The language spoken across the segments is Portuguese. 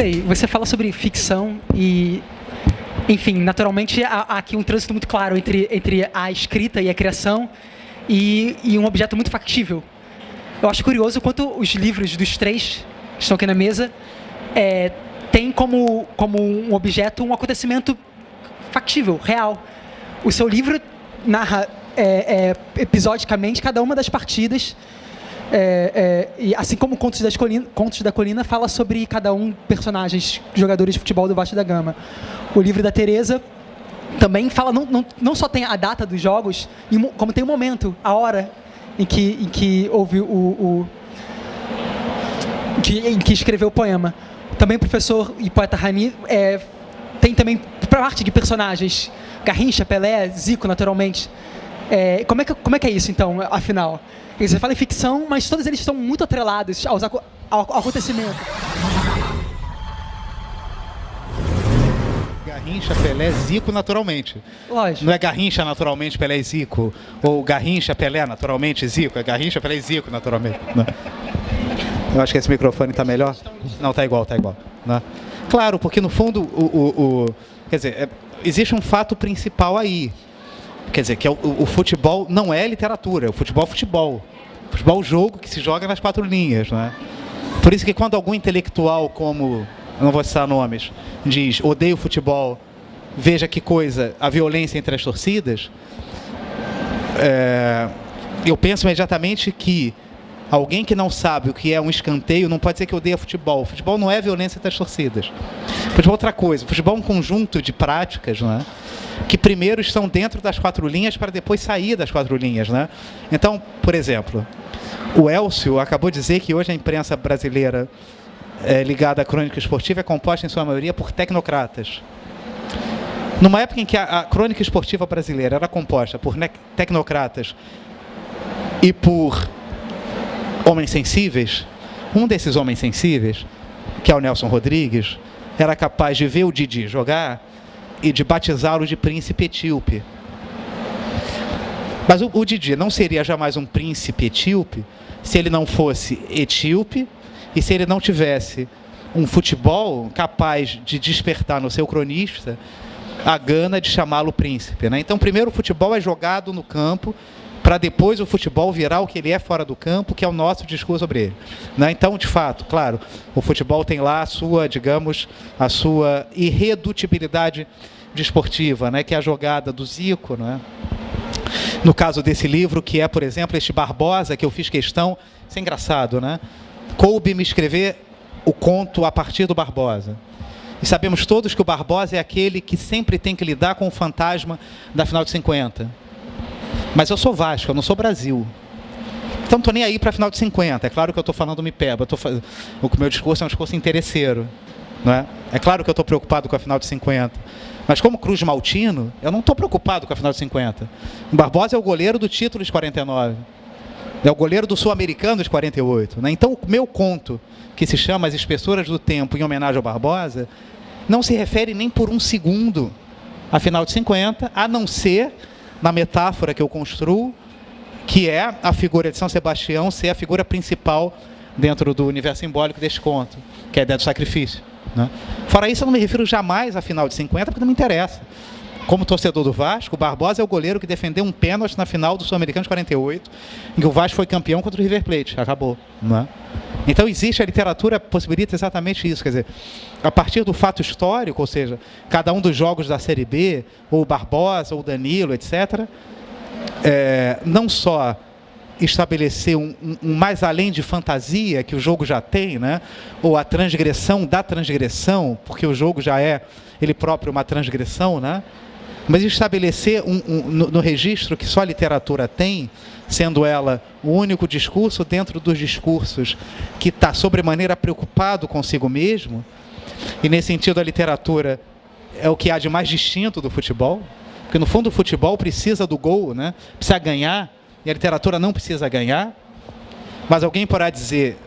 sei, você fala sobre ficção e, enfim, naturalmente há aqui um trânsito muito claro entre a escrita e a criação e um objeto muito factível. Eu acho curioso o quanto os livros dos três que estão aqui na mesa têm como um objeto um acontecimento factível, real. O seu livro narra episodicamente cada uma das partidas, e assim como Contos da Colina fala sobre cada um personagens, jogadores de futebol do Vasco da Gama. O livro da Teresa também fala, não só tem a data dos jogos, como tem o momento, a hora em que houve em que escreveu o poema. Também o professor e poeta Rami tem também parte de personagens, Garrincha, Pelé, Zico, naturalmente. Como é que é isso, então, afinal? Você fala em ficção, mas todos eles estão muito atrelados ao acontecimento. Garrincha, Pelé, Zico, naturalmente. Lógico. Não é Garrincha, naturalmente, Pelé e Zico. Ou Garrincha, Pelé, naturalmente, Zico. É Garrincha, Pelé e Zico, naturalmente. Não. Eu acho que esse microfone está melhor. Não, está igual. Não. Claro, porque no fundo, quer dizer, existe um fato principal aí. Quer dizer, que o futebol não é literatura, o futebol é futebol. Futebol é o jogo que se joga nas quatro linhas, né? Por isso que quando algum intelectual como, não vou citar nomes, diz, odeio futebol, veja que coisa, a violência entre as torcidas, eu penso imediatamente que alguém que não sabe o que é um escanteio não pode dizer que odeia futebol. O futebol não é violência entre as torcidas. O futebol é outra coisa. O futebol é um conjunto de práticas, não é? Que primeiro estão dentro das quatro linhas para depois sair das quatro linhas, né? Então, por exemplo, o Elcio acabou de dizer que hoje a imprensa brasileira ligada à crônica esportiva é composta em sua maioria por tecnocratas. Numa época em que a crônica esportiva brasileira era composta por tecnocratas e por homens sensíveis, um desses homens sensíveis, que é o Nelson Rodrigues, era capaz de ver o Didi jogar e de batizá-lo de príncipe etíope. Mas o Didi não seria jamais um príncipe etíope se ele não fosse etíope e se ele não tivesse um futebol capaz de despertar no seu cronista a gana de chamá-lo príncipe, né? Então, primeiro o futebol é jogado no campo para depois o futebol virar o que ele é fora do campo, que é o nosso discurso sobre ele, né? Então, de fato, claro, o futebol tem lá a sua irredutibilidade desportiva, né? Que é a jogada do Zico, né? No caso desse livro, que é, por exemplo, este Barbosa, que eu fiz questão, isso é engraçado, né? Coube me escrever o conto a partir do Barbosa. E sabemos todos que o Barbosa é aquele que sempre tem que lidar com o fantasma da final de 50. Mas eu sou Vasco, eu não sou Brasil. Então não estou nem aí para a final de 50. É claro que eu estou falando me peba. O meu discurso é um discurso interesseiro. Não é? É claro que eu estou preocupado com a final de 50. Mas como Cruz Maltino, eu não estou preocupado com a final de 50. O Barbosa é o goleiro do título de 49. É o goleiro do Sul-Americano de 48. Né? Então o meu conto, que se chama As Espessuras do Tempo, em homenagem ao Barbosa, não se refere nem por um segundo à final de 50, a não ser na metáfora que eu construo, que é a figura de São Sebastião ser a figura principal dentro do universo simbólico deste conto, que é a ideia do sacrifício, né? Fora isso, eu não me refiro jamais à final de 50, porque não me interessa. Como torcedor do Vasco, o Barbosa é o goleiro que defendeu um pênalti na final do Sul-Americano de 48, em que o Vasco foi campeão contra o River Plate. Acabou, não é? Então existe, a literatura possibilita exatamente isso, quer dizer, a partir do fato histórico, ou seja, cada um dos jogos da Série B, ou o Barbosa, ou o Danilo, etc., não só estabelecer um mais além de fantasia que o jogo já tem, né? Ou a transgressão da transgressão, porque o jogo já é ele próprio uma transgressão, né? Mas estabelecer no registro que só a literatura tem, sendo ela o único discurso dentro dos discursos que está sobremaneira preocupado consigo mesmo, e nesse sentido a literatura é o que há de mais distinto do futebol, porque no fundo o futebol precisa do gol, né? Precisa ganhar, e a literatura não precisa ganhar. Mas alguém poderá dizer,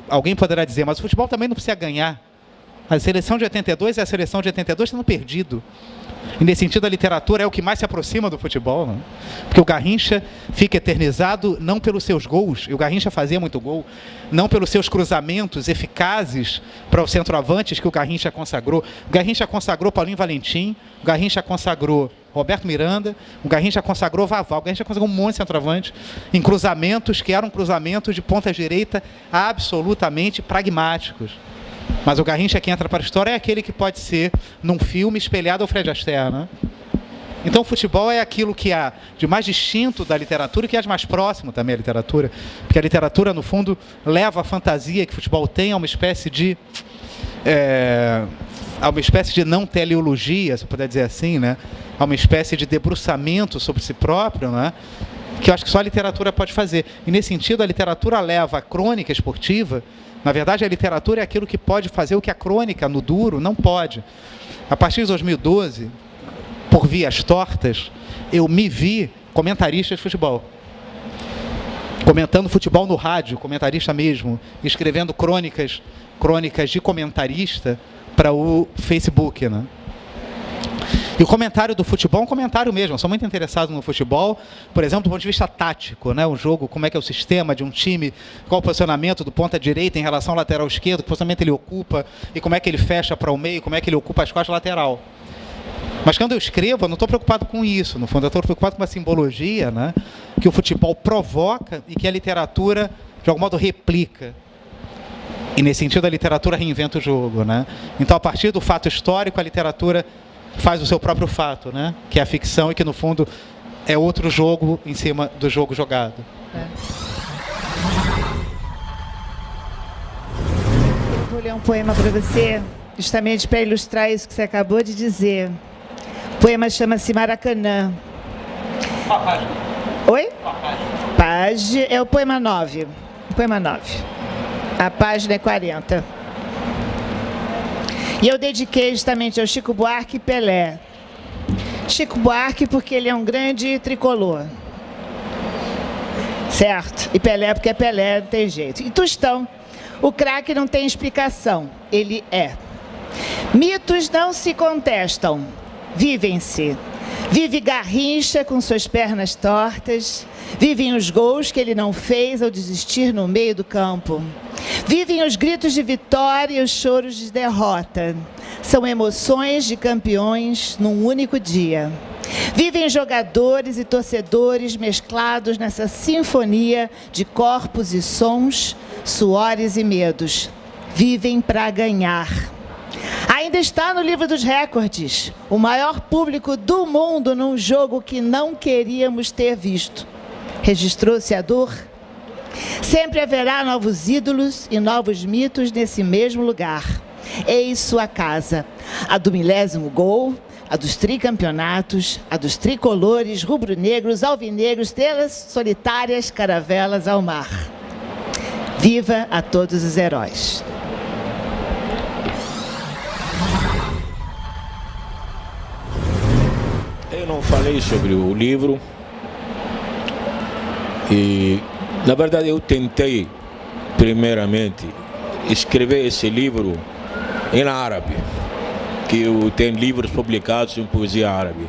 mas o futebol também não precisa ganhar. A seleção de 82 é a seleção de 82 tendo perdido. E nesse sentido, a literatura é o que mais se aproxima do futebol, né? Porque o Garrincha fica eternizado não pelos seus gols, e o Garrincha fazia muito gol, não pelos seus cruzamentos eficazes para os centroavantes que o Garrincha consagrou. O Garrincha consagrou Paulinho Valentim, o Garrincha consagrou Roberto Miranda, o Garrincha consagrou Vavá, o Garrincha consagrou um monte de centroavante em cruzamentos que eram cruzamentos de ponta-direita absolutamente pragmáticos. Mas o Garrincha que entra para a história é aquele que pode ser, num filme, espelhado ao Fred Astaire, né? Então o futebol é aquilo que há de mais distinto da literatura e que é de mais próximo também à literatura. Porque a literatura, no fundo, leva a fantasia que o futebol tem a uma espécie de não teleologia, se eu puder dizer assim, né? A uma espécie de debruçamento sobre si próprio, né? Que eu acho que só a literatura pode fazer. E nesse sentido, a literatura leva a crônica esportiva. Na verdade, a literatura é aquilo que pode fazer o que a crônica, no duro, não pode. A partir de 2012, por vias tortas, eu me vi comentarista de futebol. Comentando futebol no rádio, comentarista mesmo, escrevendo crônicas de comentarista para o Facebook, né? E o comentário do futebol é um comentário mesmo. Eu sou muito interessado no futebol, por exemplo, do ponto de vista tático, né? Um jogo, como é que é o sistema de um time, qual o posicionamento do ponta direita em relação ao lateral esquerdo, que posicionamento ele ocupa e como é que ele fecha para o meio, como é que ele ocupa as costas lateral. Mas quando eu escrevo, eu não estou preocupado com isso. No fundo, eu estou preocupado com a simbologia, né? Que o futebol provoca e que a literatura, de algum modo, replica. E nesse sentido, a literatura reinventa o jogo, né? Então, a partir do fato histórico, a literatura faz o seu próprio fato, né? Que é a ficção e que, no fundo, é outro jogo em cima do jogo jogado. Eu vou ler um poema para você, justamente para ilustrar isso que você acabou de dizer. O poema chama-se Maracanã. Qual a página? Oi? Qual a página? Página é o poema 9. O poema 9. A página é 40. E eu dediquei justamente ao Chico Buarque e Pelé. Chico Buarque porque ele é um grande tricolor. Certo? E Pelé porque é Pelé, não tem jeito. E Tostão, o craque não tem explicação, ele é. Mitos não se contestam, vivem-se. Vive Garrincha com suas pernas tortas, vivem os gols que ele não fez ao desistir no meio do campo. Vivem os gritos de vitória e os choros de derrota. São emoções de campeões num único dia. Vivem jogadores e torcedores mesclados nessa sinfonia de corpos e sons, suores e medos. Vivem para ganhar. Ainda está no livro dos recordes, o maior público do mundo num jogo que não queríamos ter visto. Registrou-se a dor? Sempre haverá novos ídolos e novos mitos nesse mesmo lugar. Eis sua casa, a do 1000º gol, a dos tricampeonatos, a dos tricolores, rubro-negros, alvinegros, estrelas solitárias, caravelas ao mar. Viva a todos os heróis. Eu não falei sobre o livro e, na verdade, eu tentei, primeiramente, escrever esse livro em árabe, que eu tenho livros publicados em poesia árabe,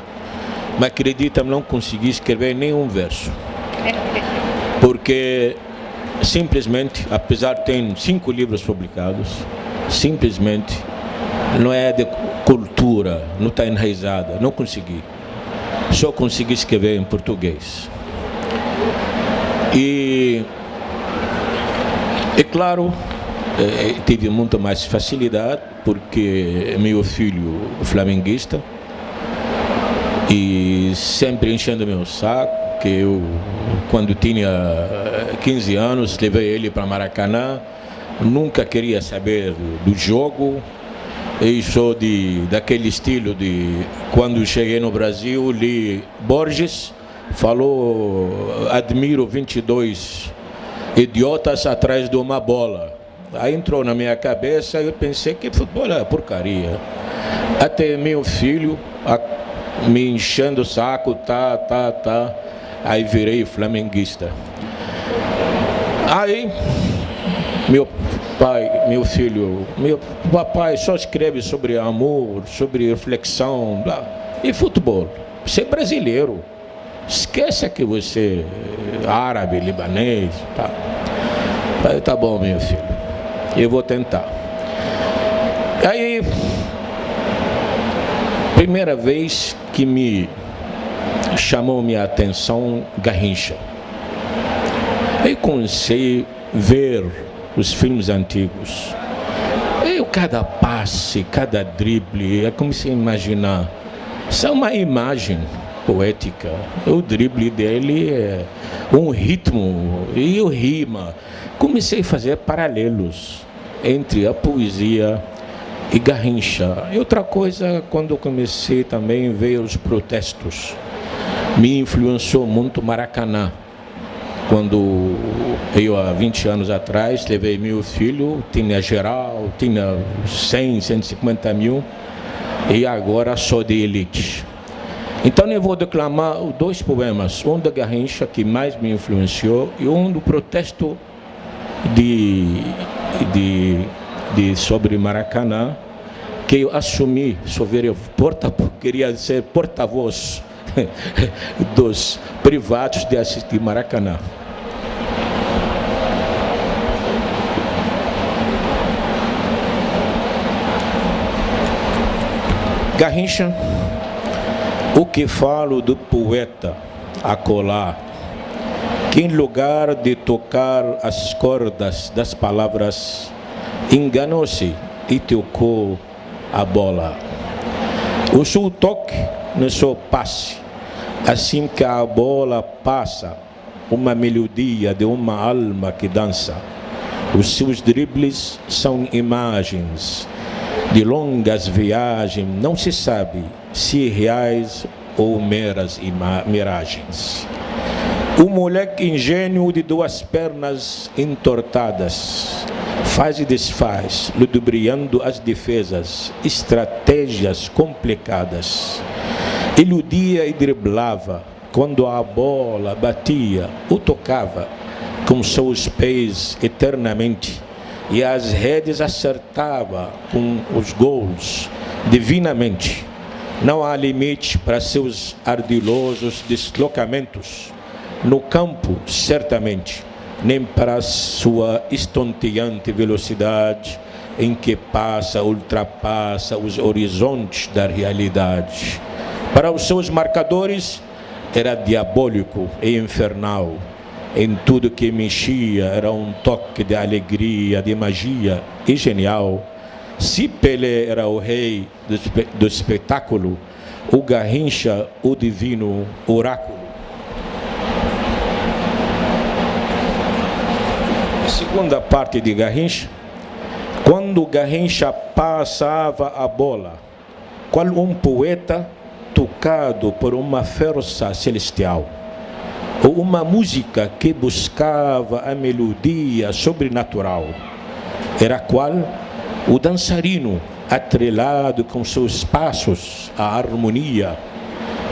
mas acredita, não consegui escrever nenhum verso, porque simplesmente, apesar de ter 5 livros publicados, simplesmente não é de cultura, não está enraizada, não consegui. Só consegui escrever em português. E claro, tive muito mais facilidade, porque meu filho é flamenguista e sempre enchendo meu saco, que eu, quando tinha 15 anos, levei ele para Maracanã, nunca queria saber do jogo. Eu sou daquele estilo de, quando cheguei no Brasil, li Borges, falou, admiro 22 idiotas atrás de uma bola. Aí entrou na minha cabeça e eu pensei que futebol é porcaria. Até meu filho me enchendo o saco, tá. Aí virei flamenguista. Aí meu filho, meu papai só escreve sobre amor, sobre reflexão. E futebol? Você é brasileiro. Esqueça que você é árabe, libanês. Tá bom, meu filho. Eu vou tentar. Aí, primeira vez que me chamou minha atenção Garrincha. Eu comecei a ver os filmes antigos. Cada passe, cada drible, eu comecei a imaginar. Isso é uma imagem poética. O drible dele é um ritmo e o rima. Comecei a fazer paralelos entre a poesia e Garrincha. E outra coisa, quando eu comecei também a ver os protestos, me influenciou muito Maracanã. Quando eu, há 20 anos atrás, levei meu filho, tinha geral, tinha 100, 150 mil, e agora sou de elite. Então eu vou declamar dois poemas, um da Garrincha, que mais me influenciou, e um do protesto sobre Maracanã, que eu assumi, queria ser porta-voz dos privados de assistir Maracanã. Garrincha, o que falo do poeta acolá, que em lugar de tocar as cordas das palavras, enganou-se e tocou a bola. O seu toque no seu passe, assim que a bola passa, uma melodia de uma alma que dança. Os seus dribles são imagens de longas viagens, não se sabe se reais ou meras miragens. O moleque ingênuo de duas pernas entortadas faz e desfaz, ludibriando as defesas, estratégias complicadas. Iludia e driblava, quando a bola batia, o tocava com seus pés eternamente, e as redes acertava com os gols divinamente. Não há limite para seus ardilosos deslocamentos no campo, certamente, nem para sua estonteante velocidade em que ultrapassa os horizontes da realidade. Para os seus marcadores era diabólico e infernal. Em tudo que mexia era um toque de alegria, de magia e genial. Se Pelé era o rei do espetáculo, o Garrincha o divino oráculo. A segunda parte de Garrincha, quando Garrincha passava a bola, qual um poeta tocado por uma força celestial, ou uma música que buscava a melodia sobrenatural, era qual o dançarino atrelado com seus passos à harmonia,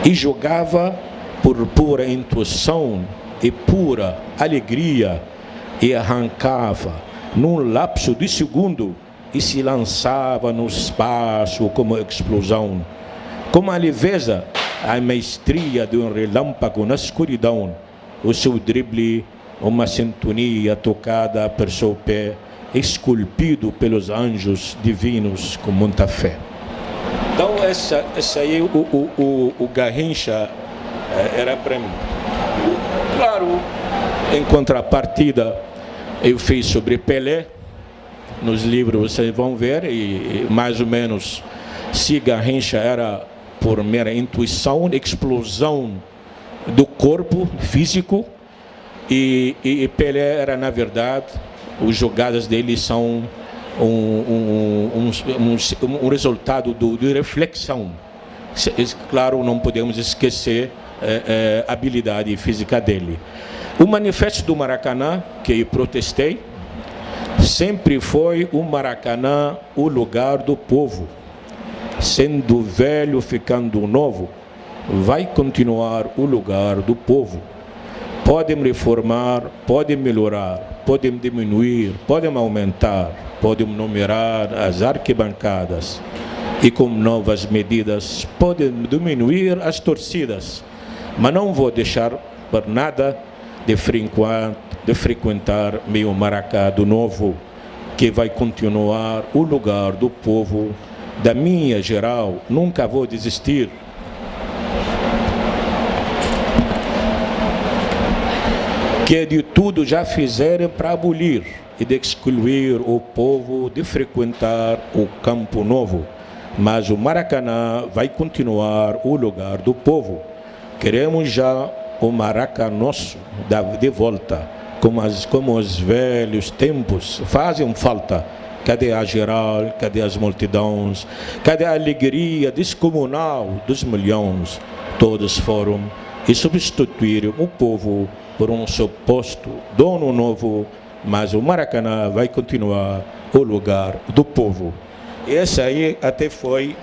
e jogava por pura intuição e pura alegria, e arrancava num lapso de segundo e se lançava no espaço como explosão, como a leveza, a maestria de um relâmpago na escuridão. O seu drible, uma sintonia tocada por seu pé, esculpido pelos anjos divinos com muita fé. Então essa aí, o Garrincha era para mim. Claro, em contrapartida, eu fiz sobre Pelé. Nos livros vocês vão ver, e mais ou menos, se Garrincha era por mera intuição, explosão do corpo físico, e Pelé era, na verdade, as jogadas dele são um resultado de reflexão. Claro, não podemos esquecer a habilidade física dele. O manifesto do Maracanã, que eu protestei, sempre foi o Maracanã o lugar do povo. Sendo velho, ficando novo, vai continuar o lugar do povo. Podem reformar, podem melhorar, podem diminuir, podem aumentar, podem numerar as arquibancadas e com novas medidas podem diminuir as torcidas, mas não vou deixar por nada de frequentar meu Maracá do Novo, que vai continuar o lugar do povo, da minha geral. Nunca vou desistir. Que de tudo já fizeram para abolir e de excluir o povo de frequentar o Campo Novo. Mas o Maracanã vai continuar o lugar do povo. Queremos já o Maracanã nosso de volta, como os velhos tempos fazem falta. Cadê a geral? Cadê as multidões? Cadê a alegria descomunal dos milhões? Todos foram e substituíram o povo por um suposto dono novo, mas o Maracanã vai continuar o lugar do povo. Essa aí até foi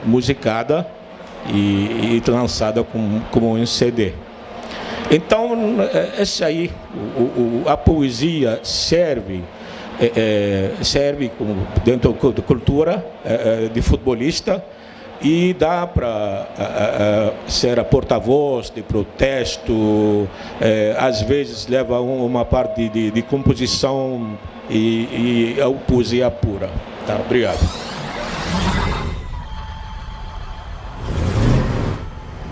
musicada e lançada como um CD. Então, essa aí, a poesia serve como dentro da cultura de futebolista, e dá para ser a porta-voz de protesto, às vezes leva uma parte de composição e a poesia pura. Tá, obrigado.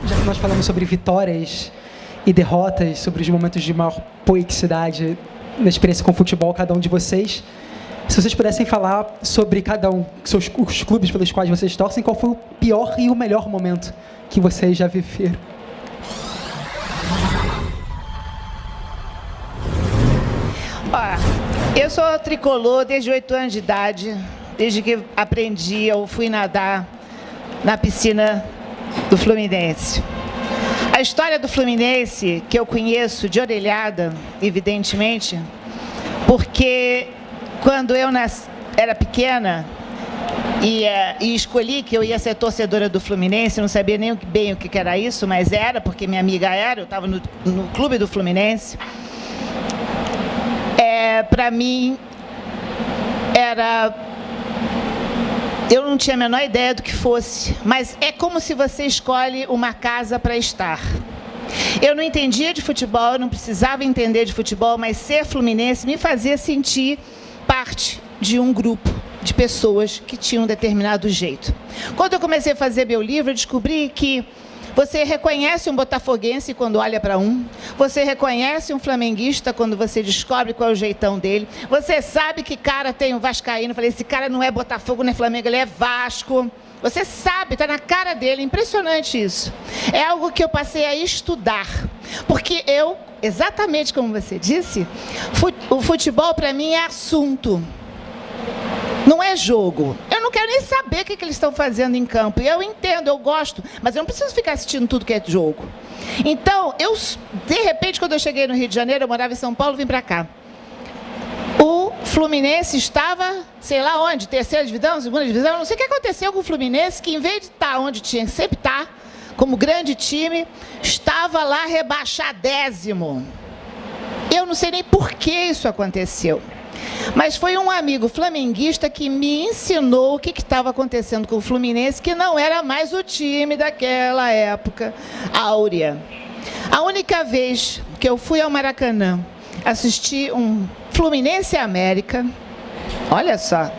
Já que nós falamos sobre vitórias e derrotas, sobre os momentos de maior poeticidade na experiência com o futebol, cada um de vocês, se vocês pudessem falar sobre cada um, os clubes pelos quais vocês torcem, qual foi o pior e o melhor momento que vocês já viveram? Eu sou tricolor desde 8 anos de idade, desde que aprendi, eu fui nadar na piscina do Fluminense. A história do Fluminense, que eu conheço de orelhada, evidentemente, porque quando eu era pequena e escolhi que eu ia ser torcedora do Fluminense, não sabia nem bem o que era isso, mas era, porque minha amiga era, eu estava no clube do Fluminense. Para mim, eu não tinha a menor ideia do que fosse, mas é como se você escolhe uma casa para estar. Eu não entendia de futebol, eu não precisava entender de futebol, mas ser fluminense me fazia sentir parte de um grupo de pessoas que tinham um determinado jeito. Quando eu comecei a fazer meu livro, eu descobri que você reconhece um botafoguense quando olha para um, você reconhece um flamenguista quando você descobre qual é o jeitão dele, você sabe que cara tem um vascaíno, eu falei, esse cara não é Botafogo, não é Flamengo, ele é Vasco. Você sabe, está na cara dele, impressionante isso. É algo que eu passei a estudar, porque eu, exatamente como você disse, o futebol para mim é assunto, não é jogo. Eu não quero nem saber o que eles estão fazendo em campo. Eu entendo, eu gosto, mas eu não preciso ficar assistindo tudo que é jogo. Então, de repente, quando eu cheguei no Rio de Janeiro, eu morava em São Paulo, vim para cá. O Fluminense estava, sei lá onde, terceira divisão, segunda divisão, não sei o que aconteceu com o Fluminense, que em vez de estar onde tinha que sempre estar, como grande time, estava lá rebaixadésimo. Eu não sei nem por que isso aconteceu. Mas foi um amigo flamenguista que me ensinou o que estava acontecendo com o Fluminense, que não era mais o time daquela época áurea. A única vez que eu fui ao Maracanã assistir um Fluminense América, olha só,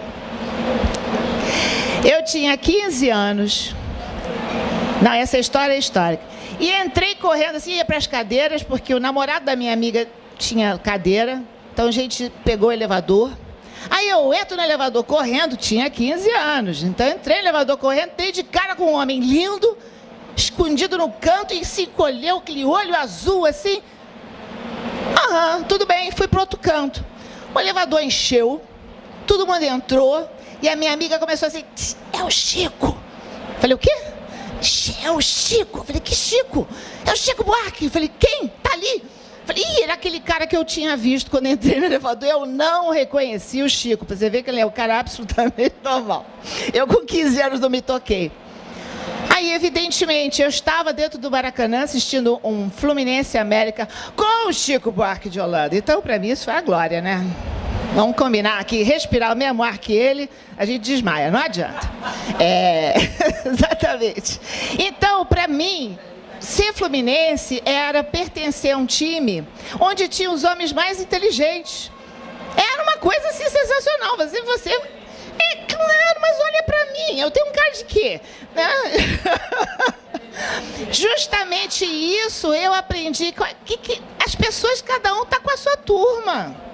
eu tinha 15 anos, não, essa história é histórica, e entrei correndo assim, ia para as cadeiras, porque o namorado da minha amiga tinha cadeira. Então a gente pegou o elevador, aí eu entro no elevador correndo, tinha 15 anos, então entrei no elevador correndo, dei de cara com um homem lindo, escondido no canto, e se encolheu, aquele olho azul assim. Tudo bem, fui para outro canto. O elevador encheu, todo mundo entrou, e a minha amiga começou assim, é o Chico. Falei, o quê? É o Chico. Falei, que Chico? É o Chico Buarque. Falei, quem? Tá ali. Falei, era aquele cara que eu tinha visto quando entrei no elevador. Eu não reconheci o Chico, para você ver que ele é um cara absolutamente normal. Eu com 15 anos não me toquei. Aí, evidentemente, eu estava dentro do Maracanã assistindo um Fluminense América com o Chico Buarque de Holanda. Então, para mim, isso foi a glória, né? Vamos combinar aqui, respirar o mesmo ar que ele, a gente desmaia, não adianta. Exatamente. Então, para mim, ser fluminense era pertencer a um time onde tinha os homens mais inteligentes. Era uma coisa assim sensacional. Você é claro, mas olha pra mim, eu tenho um cara de quê? Justamente isso eu aprendi, que as pessoas, cada um tá com a sua turma.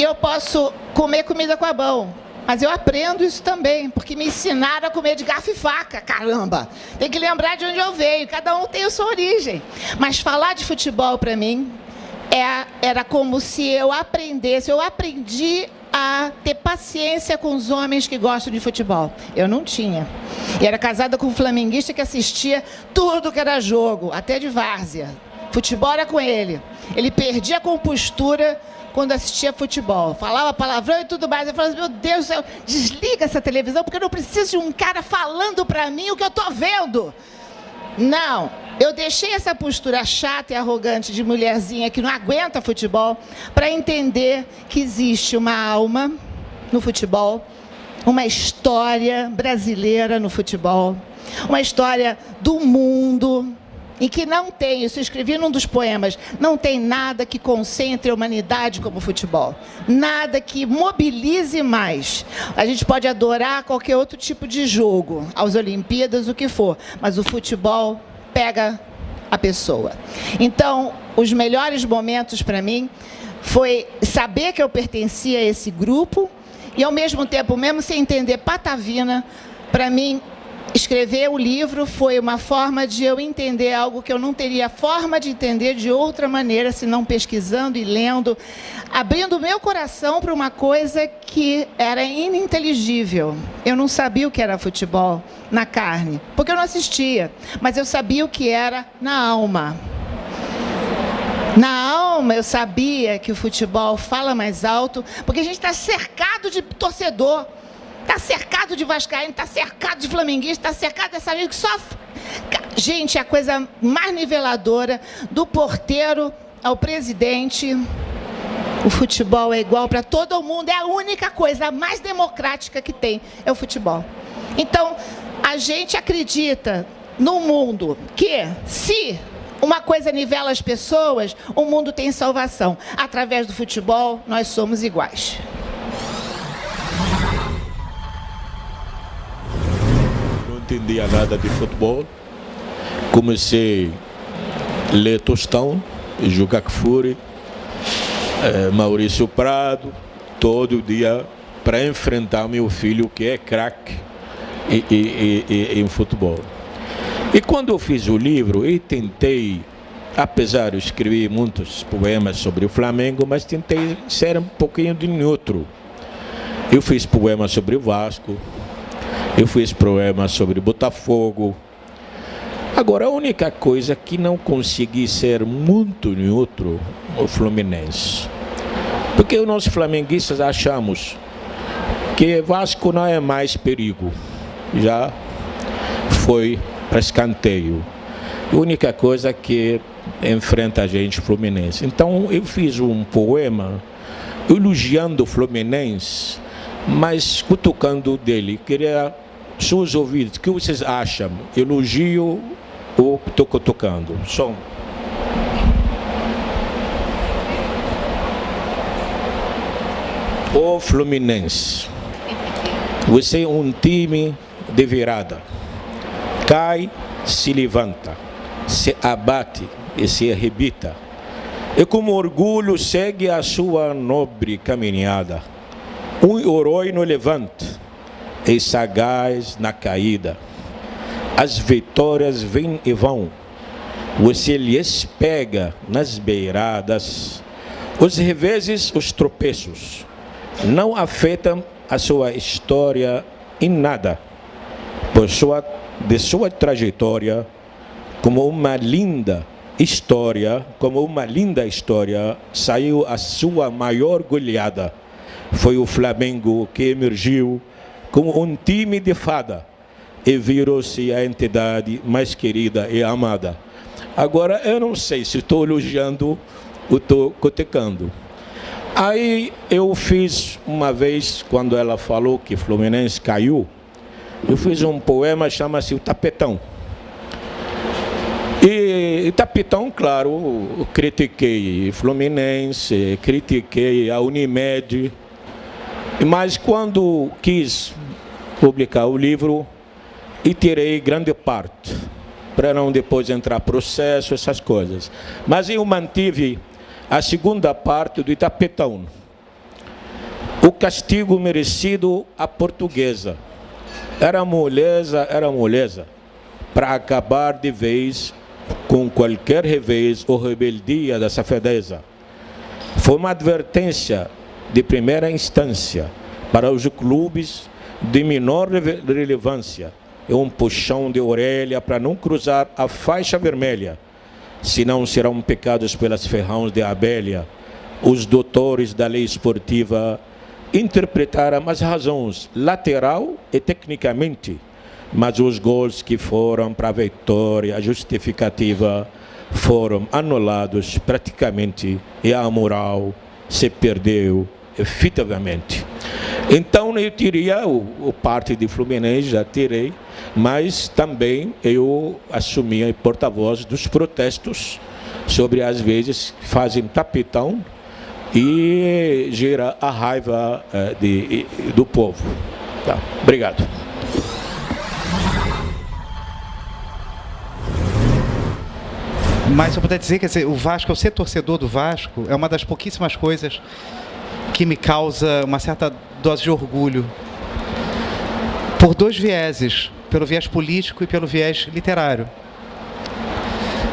Eu posso comer comida com a mão, mas eu aprendo isso também, porque me ensinaram a comer de garfo e faca, caramba. Tem que lembrar de onde eu venho, cada um tem a sua origem. Mas falar de futebol pra mim era como se eu aprendesse, eu aprendi a ter paciência com os homens que gostam de futebol. Eu não tinha. E era casada com um flamenguista que assistia tudo que era jogo, até de várzea. Futebol era com ele. Ele perdia a compostura quando assistia futebol. Falava palavrão e tudo mais. Eu falava, meu Deus do céu, desliga essa televisão, porque eu não preciso de um cara falando pra mim o que eu tô vendo. Não, eu deixei essa postura chata e arrogante de mulherzinha que não aguenta futebol para entender que existe uma alma no futebol, uma história brasileira no futebol, uma história do mundo em que não tem, isso eu escrevi num dos poemas, não tem nada que concentre a humanidade como o futebol, nada que mobilize mais. A gente pode adorar qualquer outro tipo de jogo, as Olimpíadas, o que for, mas o futebol pega a pessoa. Então, os melhores momentos para mim foi saber que eu pertencia a esse grupo e, ao mesmo tempo, mesmo sem entender patavina, para mim, escrever o livro foi uma forma de eu entender algo que eu não teria forma de entender de outra maneira, senão pesquisando e lendo, abrindo o meu coração para uma coisa que era ininteligível. Eu não sabia o que era futebol na carne, porque eu não assistia, mas eu sabia o que era na alma. Na alma eu sabia que o futebol fala mais alto, porque a gente está cercado de torcedor. Está cercado de vascaíno, está cercado de flamenguista, está cercado dessa gente que só... Gente, a coisa mais niveladora, do porteiro ao presidente, o futebol é igual para todo mundo, é a única coisa, a mais democrática que tem, é o futebol. Então, a gente acredita no mundo que, se uma coisa nivela as pessoas, o mundo tem salvação. Através do futebol, nós somos iguais. Não entendia nada de futebol, comecei a ler Tostão, jogar Kfouri, Maurício Prado, todo dia para enfrentar meu filho que é craque em futebol. E quando eu fiz o livro, eu tentei, apesar de eu escrever muitos poemas sobre o Flamengo, mas tentei ser um pouquinho de neutro. Eu fiz poemas sobre o Vasco, eu fiz poemas sobre Botafogo. Agora, a única coisa que não consegui ser muito neutro é o Fluminense. Porque nós flamenguistas achamos que Vasco não é mais perigo. Já foi para escanteio. A única coisa que enfrenta a gente Fluminense. Então, eu fiz um poema elogiando o Fluminense, mas cutucando dele. Queria seus ouvidos, o que vocês acham? Elogio ou estou cutucando? Som. O Fluminense, você é um time de virada. Cai, se levanta, se abate e se arrebita. E com orgulho segue a sua nobre caminhada. Um herói no levante e sagaz na caída. As vitórias vêm e vão. Você lhes pega nas beiradas. Os reveses, os tropeços não afetam a sua história em nada. De sua trajetória, como uma linda história, saiu a sua maior goleada. Foi o Flamengo que emergiu como um time de fada e virou-se a entidade mais querida e amada. Agora, eu não sei se estou elogiando ou estou cotecando. Aí eu fiz uma vez, quando ela falou que Fluminense caiu, eu fiz um poema, chama-se O Tapetão. E Tapetão, claro, critiquei Fluminense, critiquei a Unimed, mas quando quis publicar o livro, e tirei grande parte, para não depois entrar processo, essas coisas. Mas eu mantive a segunda parte do Tapetão. O castigo merecido à portuguesa. Era moleza, para acabar de vez com qualquer revés ou rebeldia da safadeza. Foi uma advertência de primeira instância para os clubes de menor relevância. É um puxão de orelha para não cruzar a faixa vermelha, senão serão pecados pelas ferrões de abelha. Os doutores da lei esportiva interpretaram as razões lateral e tecnicamente, mas os gols que foram para a vitória, a justificativa, foram anulados praticamente e a moral se perdeu efetivamente. Então eu teria o parte de Fluminense, já tirei, mas também eu assumi a porta-voz dos protestos sobre às vezes fazem tapetão e gera a raiva do povo. Tá. Obrigado. Mas eu puder dizer, quer dizer, o Vasco, eu ser torcedor do Vasco, é uma das pouquíssimas coisas que me causa uma certa dose de orgulho. Por dois vieses, pelo viés político e pelo viés literário.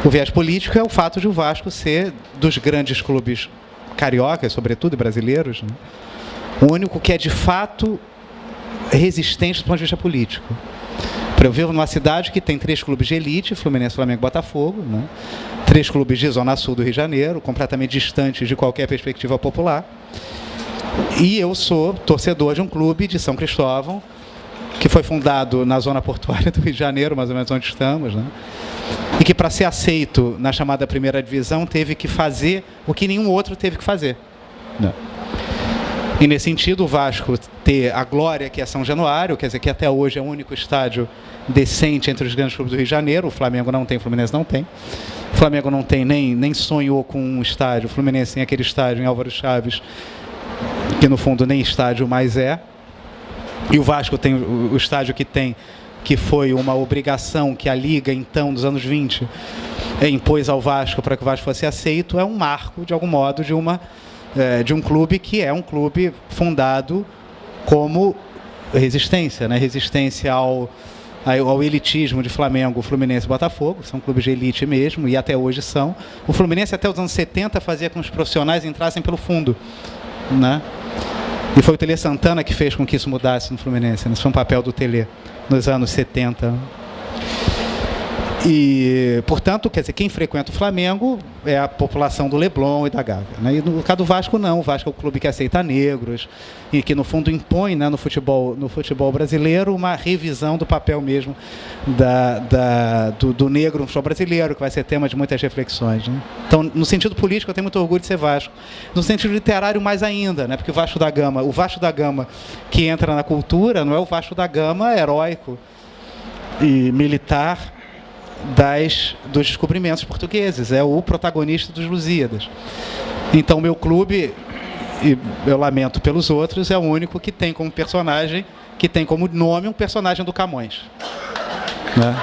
O viés político é o fato de o Vasco ser, dos grandes clubes cariocas, sobretudo, e brasileiros, né, o único que é de fato resistente do ponto de vista político. Eu vivo numa cidade que tem 3 clubes de elite, Fluminense, Flamengo e Botafogo, né? 3 clubes de Zona Sul do Rio de Janeiro, completamente distantes de qualquer perspectiva popular. E eu sou torcedor de um clube de São Cristóvão, que foi fundado na zona portuária do Rio de Janeiro, mais ou menos onde estamos, né? E que, para ser aceito na chamada primeira divisão, teve que fazer o que nenhum outro teve que fazer, né? E, nesse sentido, o Vasco ter a glória que é São Januário, quer dizer, que até hoje é o único estádio decente entre os grandes clubes do Rio de Janeiro. O Flamengo não tem, o Fluminense não tem. O Flamengo não tem, nem sonhou com um estádio. O Fluminense tem aquele estádio em Álvaro Chaves, que no fundo nem estádio mais é. E o Vasco tem o estádio que tem, que foi uma obrigação que a Liga, então, dos anos 20, impôs ao Vasco para que o Vasco fosse aceito. É um marco, de algum modo, de um clube que é um clube fundado como resistência, né? Resistência ao elitismo de Flamengo, Fluminense e Botafogo. São clubes de elite mesmo, e até hoje são. O Fluminense, até os anos 70, fazia com que os profissionais entrassem pelo fundo, né? E foi o Tele Santana que fez com que isso mudasse no Fluminense. Isso foi um papel do Tele nos anos 70. E, portanto, quer dizer, quem frequenta o Flamengo é a população do Leblon e da Gávea, né? E no caso do Vasco, não. O Vasco é o clube que aceita negros e que, no fundo, impõe, né, no futebol brasileiro uma revisão do papel mesmo do negro no futebol brasileiro, que vai ser tema de muitas reflexões, né? Então, no sentido político, eu tenho muito orgulho de ser Vasco. No sentido literário, mais ainda, né? Porque o Vasco da Gama que entra na cultura não é o Vasco da Gama heróico e militar dos descobrimentos portugueses, é o protagonista dos Lusíadas. Então, meu clube, e eu lamento pelos outros, é o único que tem como personagem, que tem como nome um personagem do Camões, né?